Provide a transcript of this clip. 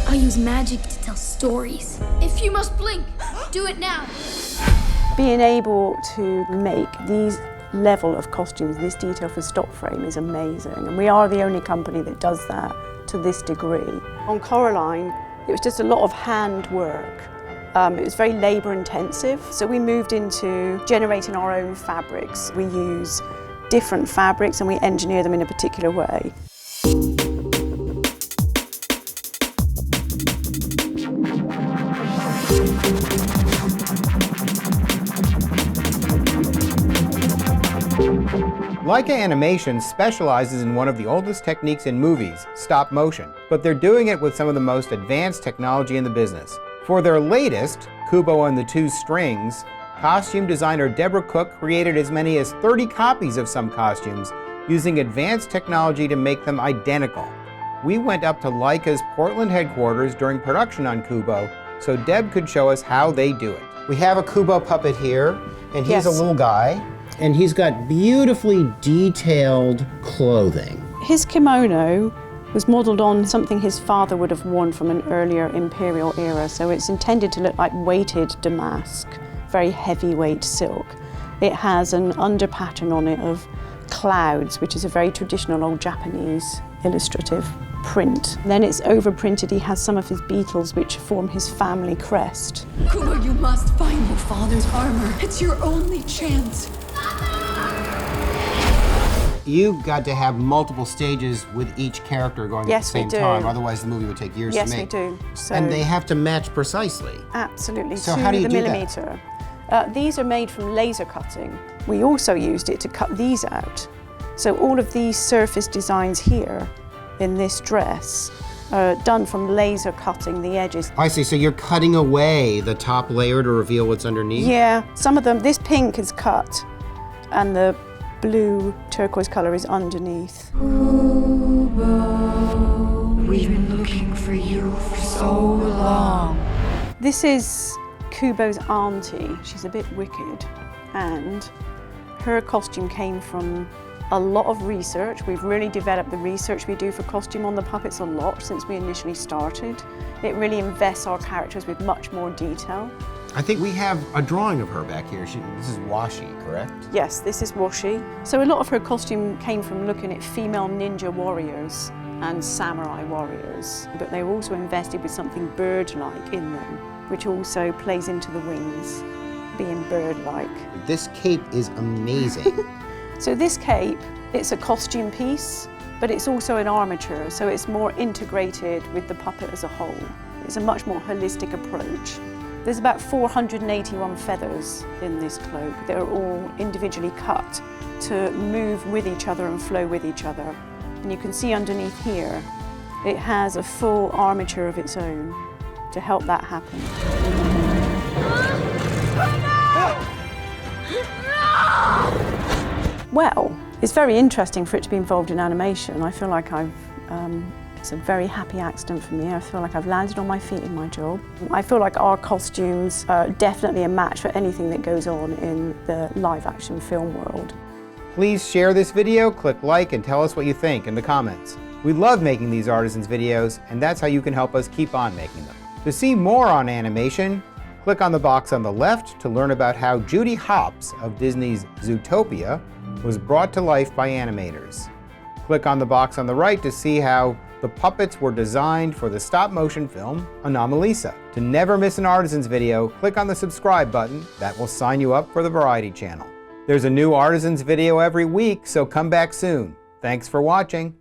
I use magic to tell stories. If you must blink, do it now. Being able to make these level of costumes, this detail for stop frame is amazing. And we are the only company that does that to this degree. On Coraline, it was just a lot of hand work. It was very labour intensive. So we moved into generating our own fabrics. We use different fabrics and we engineer them in a particular way. Laika Animation specializes in one of the oldest techniques in movies, stop motion, but they're doing it with some of the most advanced technology in the business. For their latest, Kubo and the Two Strings, costume designer Deborah Cook created as many as 30 copies of some costumes using advanced technology to make them identical. We went up to Laika's Portland headquarters during production on Kubo so Deb could show us how they do it. We have a Kubo puppet here, and he's Yes. a little guy. And he's got beautifully detailed clothing. His kimono was modelled on something his father would have worn from an earlier imperial era, so it's intended to look like weighted damask, very heavyweight silk. It has an under pattern on it of clouds, which is a very traditional old Japanese illustrative print. Then it's overprinted. He has some of his beetles which form his family crest. Kubo, you must find your father's armor. It's your only chance. You got to have multiple stages with each character going at the Yes, we same do. time, otherwise the movie would take years Yes, to we make. do. So And they have to match precisely. absolutely, So to how do you the do that? millimetre. These are made from laser cutting. We also used it to cut these out. So all of these surface designs here in this dress are done from laser cutting the edges. I see, so you're cutting away the top layer to reveal what's underneath? Yeah, some of them, this pink is cut and the blue turquoise colour is underneath. We've been looking for you for so long. This is Kubo's auntie. She's a bit wicked, and her costume came from a lot of research. We've really developed the research we do for costume on the puppets a lot since we initially started. It really invests our characters with much more detail. I think we have a drawing of her back here. This is washi, correct? Yes, this is washi. So a lot of her costume came from looking at female ninja warriors and samurai warriors, but they were also invested with something bird-like in them, which also plays into the wings, being bird-like. This cape is amazing. So this cape, it's a costume piece, but it's also an armature, so it's more integrated with the puppet as a whole. It's a much more holistic approach. There's about 481 feathers in this cloak. They're all individually cut to move with each other and flow with each other. And you can see underneath here, it has a full armature of its own to help that happen. Well, it's very interesting for it to be involved in animation. I feel like it's a very happy accident for me. I feel like I've landed on my feet in my job. I feel like our costumes are definitely a match for anything that goes on in the live action film world. Please share this video, click like, and tell us what you think in the comments. We love making these Artisans videos, and that's how you can help us keep on making them. To see more on animation, click on the box on the left to learn about how Judy Hopps of Disney's Zootopia was brought to life by animators. Click on the box on the right to see how the puppets were designed for the stop-motion film Anomalisa. To never miss an Artisans video, click on the subscribe button. That will sign you up for the Variety Channel. There's a new Artisans video every week, so come back soon. Thanks for watching.